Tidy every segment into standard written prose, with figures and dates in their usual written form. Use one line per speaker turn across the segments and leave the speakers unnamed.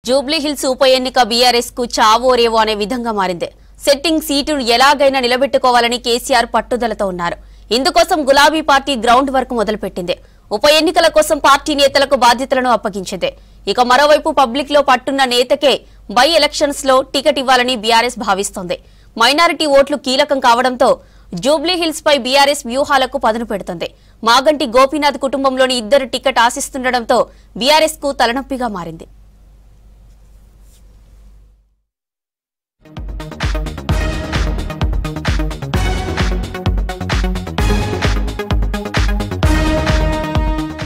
Jubilee hills ఉప ఎన్నిక BRS కు చావోరేవో అనే విధంగా మారింది. సెట్టింగ్ సీటును ఎలాగైనా నిలబెట్టుకోవాలని కేసీఆర్ పట్టుదలతో ఉన్నారు. ఇందుకోసం గులాబీ పార్టీ గ్రౌండ్ వర్క్ మొదలుపెట్టింది. ఉప ఎన్నికల కోసం పార్టీ నేతలకు బాధ్యతలను అప్పగించింది. ఇక మరోవైపు పబ్లిక్ లో పట్టున్న నేతకే బై ఎలక్షన్స్ లో టికెట్ ఇవ్వాలని బీఆర్ఎస్ భావిస్తోంది. మైనారిటీ ఓట్లు కీలకం కావడంతో జూబ్లీ హిల్స్ పై బీఆర్ఎస్ వ్యూహాలకు పదును పెడుతుంది. మాగంటి గోపీనాథ్ కుటుంబంలోని ఇద్దరు టికెట్ ఆశిస్తుండటంతో బీఆర్ఎస్ కు తలనొప్పిగా మారింది.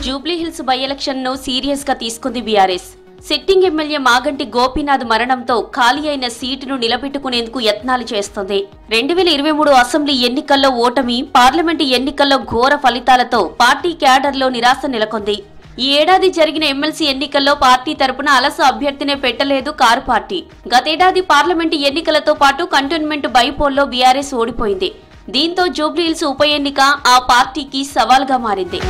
జూబ్లీ హిల్స్ బై ఎలక్షన్ ను సీరియస్ గా తీసుకుంది BRS. Sitting MLA Maganti Gopinath మరణంతో ఖాళీ అయిన సీటును నిలబెట్టుకునేందుకు యత్నాలు చేస్తోంది. 2023 అసెంబ్లీ ఎన్నికల్లో ఓటమి, పార్లమెంటు ఎన్నికల్లో ఘోర ఫలితాలతో పార్టీ క్యాడర్లో నిరాశ నెలకొంది. ఈ ఏడాది జరిగిన ఎమ్మెల్సీ ఎన్నికల్లో పార్టీ తరపున అలస అభ్యర్థినే పెట్టలేదు కారు పార్టీ. గతేడాది పార్లమెంటు ఎన్నికలతో పాటు కంటోన్మెంట్ బైపోల్లో బీఆర్ఎస్ ఓడిపోయింది. దీంతో జూబ్లీ హిల్స్ ఉప ఎన్నిక ఆ పార్టీకి సవాల్గా మారింది.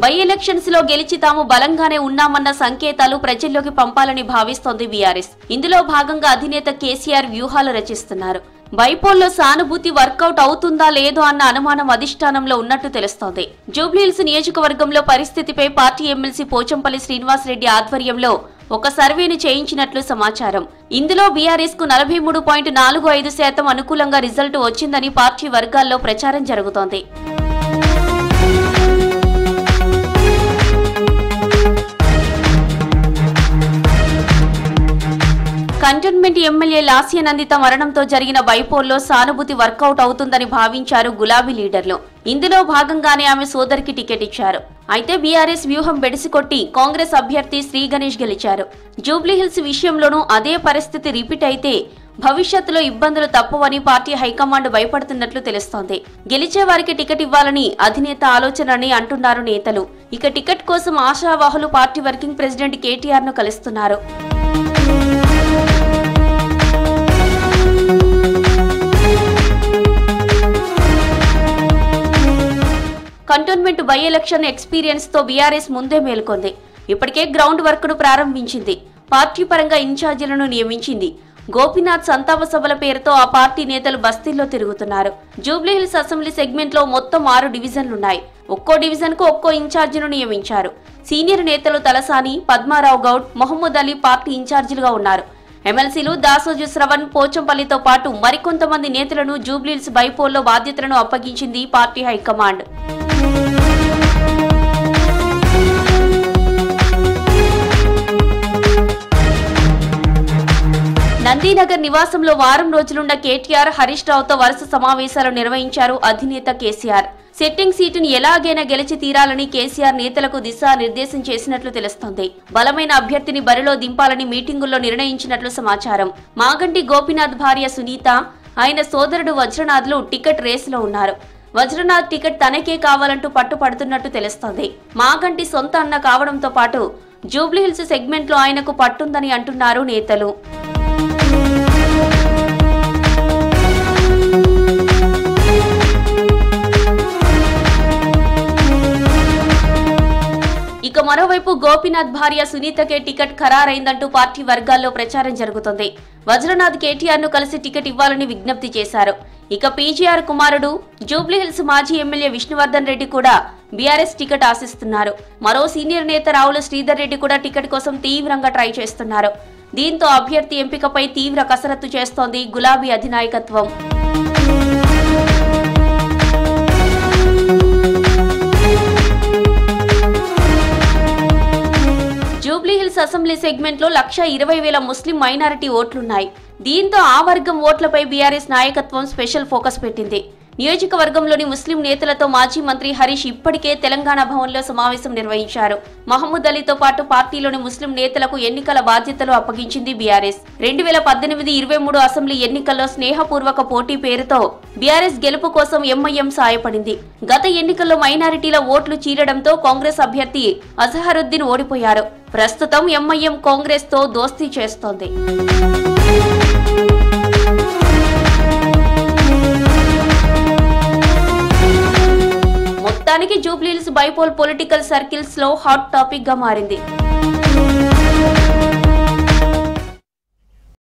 బై ఎలక్షన్స్ లో గెలిచి తాము బలంగానే ఉన్నామన్న సంకేతాలు ప్రజల్లోకి పంపాలని భావిస్తోంది బీఆర్ఎస్. ఇందులో భాగంగా అధినేత కేసీఆర్ వ్యూహాలు రచిస్తున్నారు. బైపోల్లో సానుభూతి వర్కౌట్ అవుతుందా లేదో అన్న అనుమానం అధిష్టానంలో ఉన్నట్టు తెలుస్తోంది. జూబ్లీహిల్స్ నియోజకవర్గంలో పరిస్థితిపై పార్టీ ఎమ్మెల్సీ పోచంపల్లి శ్రీనివాసరెడ్డి ఆధ్వర్యంలో ఒక సర్వేను చేయించినట్లు సమాచారం. ఇందులో బీఆర్ఎస్ కు 43.45% అనుకూలంగా రిజల్ట్ వచ్చిందని పార్టీ వర్గాల్లో ప్రచారం జరుగుతోంది. కంటోన్మెంట్ ఎమ్మెల్యే లాస్యనందిత మరణంతో జరిగిన బైపోల్లో సానుభూతి వర్కౌట్ అవుతుందని భావించారు గులాబీ లీడర్లు. ఇందులో భాగంగానే ఆమె సోదరికి టికెట్ ఇచ్చారు. అయితే బీఆర్ఎస్ వ్యూహం బెడిసికొట్టి కాంగ్రెస్ అభ్యర్థి శ్రీ గణేష్ గెలిచారు. జూబ్లీహిల్స్ విషయంలోనూ అదే పరిస్థితి రిపీట్ అయితే భవిష్యత్తులో ఇబ్బందులు తప్పవని పార్టీ హైకమాండ్ భయపడుతున్నట్లు తెలుస్తోంది. గెలిచే వారికి టికెట్ ఇవ్వాలని అధినేత ఆలోచనని అంటున్నారు నేతలు. ఇక టికెట్ కోసం ఆశావాహులు పార్టీ వర్కింగ్ ప్రెసిడెంట్ కేటీఆర్ ను కలుస్తున్నారు. కంటోన్మెంట్ బై ఎలక్షన్ ఎక్స్పీరియన్స్ తో బీఆర్ఎస్ ముందే మేల్కొంది. ఇప్పటికే గ్రౌండ్ వర్క్ ను ప్రారంభించింది. పార్టీ పరంగా ఇన్ఛార్జీలను నియమించింది. గోపీనాథ్ సంతాప సభల పేరుతో ఆ పార్టీ నేతలు బస్తీల్లో తిరుగుతున్నారు. జూబ్లీహిల్స్ అసెంబ్లీ సెగ్మెంట్ లో మొత్తం 6 డివిజన్లున్నాయి. ఒక్కో డివిజన్ కు ఒక్కో ఇన్ఛార్జిను నియమించారు. సీనియర్ నేతలు తలసాని, పద్మారావు గౌడ్, మొహమ్మద్ అలీ పార్టీ ఇన్ఛార్జీలుగా ఉన్నారు. ఎమ్మెల్సీలు దాసోజు శ్రవణ్, పోచంపల్లితో పాటు మరికొంతమంది నేతలను జూబ్లీహిల్స్ బైపోల్లో బాధ్యతలను అప్పగించింది పార్టీ హైకమాండ్. నందీనగర్ నివాసంలో వారం రోజులున్న కేటీఆర్, హరీష్ రావుతో వరుస సమావేశాలు నిర్వహించారు అధినేత కేసీఆర్. సెట్టింగ్ సీటును ఎలాగైనా గెలిచి తీరాలని కేసీఆర్ నేతలకు దిశానిర్దేశం చేసినట్లు తెలుస్తోంది. బలమైన అభ్యర్థిని బరిలో దింపాలని మీటింగుల్లో నిర్ణయించినట్లు సమాచారం. మాగంటి గోపీనాథ్ భార్య సునీత, ఆయన సోదరుడు వజ్రనాథ్లు టికెట్ రేసులో ఉన్నారు. వజ్రనాథ్ టికెట్ తనకే కావాలంటూ పట్టుపడుతున్నట్టు తెలుస్తోంది. మాగంటి సొంత అన్న కావడంతో పాటు జూబ్లీహిల్స్ సెగ్మెంట్ లో ఆయనకు పట్టుందని అంటున్నారు నేతలు. ఇక మరోవైపు గోపీనాథ్ భార్య సునీతకే టికెట్ ఖరారైందంటూ పార్టీ వర్గాల్లో ప్రచారం జరుగుతుంది. వజ్రనాథ్ కేటీఆర్ ను కలిసి టికెట్ ఇవ్వాలని విజ్ఞప్తి చేశారు. ఇక పీజీఆర్ కుమారుడు, జూబ్లీహిల్స్ మాజీ ఎమ్మెల్యే విష్ణువర్ధన్ రెడ్డి కూడా బీఆర్ఎస్ టికెట్ ఆశిస్తున్నారు. మరో సీనియర్ నేత రావుల శ్రీధర్ రెడ్డి కూడా టికెట్ కోసం తీవ్రంగా ట్రై చేస్తున్నారు. దీంతో అభ్యర్థి ఎంపికపై తీవ్ర కసరత్తు చేస్తోంది గులాబీ అధినాయకత్వం. జూబ్లీహిల్స్ అసెంబ్లీ సెగ్మెంట్ లో 1,20,000 ముస్లిం మైనారిటీ ఓట్లున్నాయి. దీంతో ఆ వర్గం ఓట్లపై బీఆర్ఎస్ నాయకత్వం స్పెషల్ ఫోకస్ పెట్టింది. నియోజకవర్గంలోని ముస్లిం నేతలతో మాజీ మంత్రి హరీష్ ఇప్పటికే తెలంగాణ భవన్లో సమావేశం నిర్వహించారు. మహమ్మద్ అలీతో పాటు పార్టీలోని ముస్లిం నేతలకు ఎన్నికల బాధ్యతలు అప్పగించింది బీఆర్ఎస్. 2018-23 అసెంబ్లీ ఎన్నికల్లో స్నేహపూర్వక పోటీ పేరుతో బీఆర్ఎస్ గెలుపు కోసం ఎంఐఎం సాయపడింది. గత ఎన్నికల్లో మైనారిటీల ఓట్లు చీలడంతో కాంగ్రెస్ అభ్యర్థి అజహరుద్దీన్ ఓడిపోయారు. ప్రస్తుతం ఎంఐఎం కాంగ్రెస్ తో దోస్తీ చేస్తోంది. మొత్తానికి జూబ్లీహిల్స్ బైపోల్ పొలిటికల్ సర్కిల్స్ లో హాట్ టాపిక్ గా మారింది.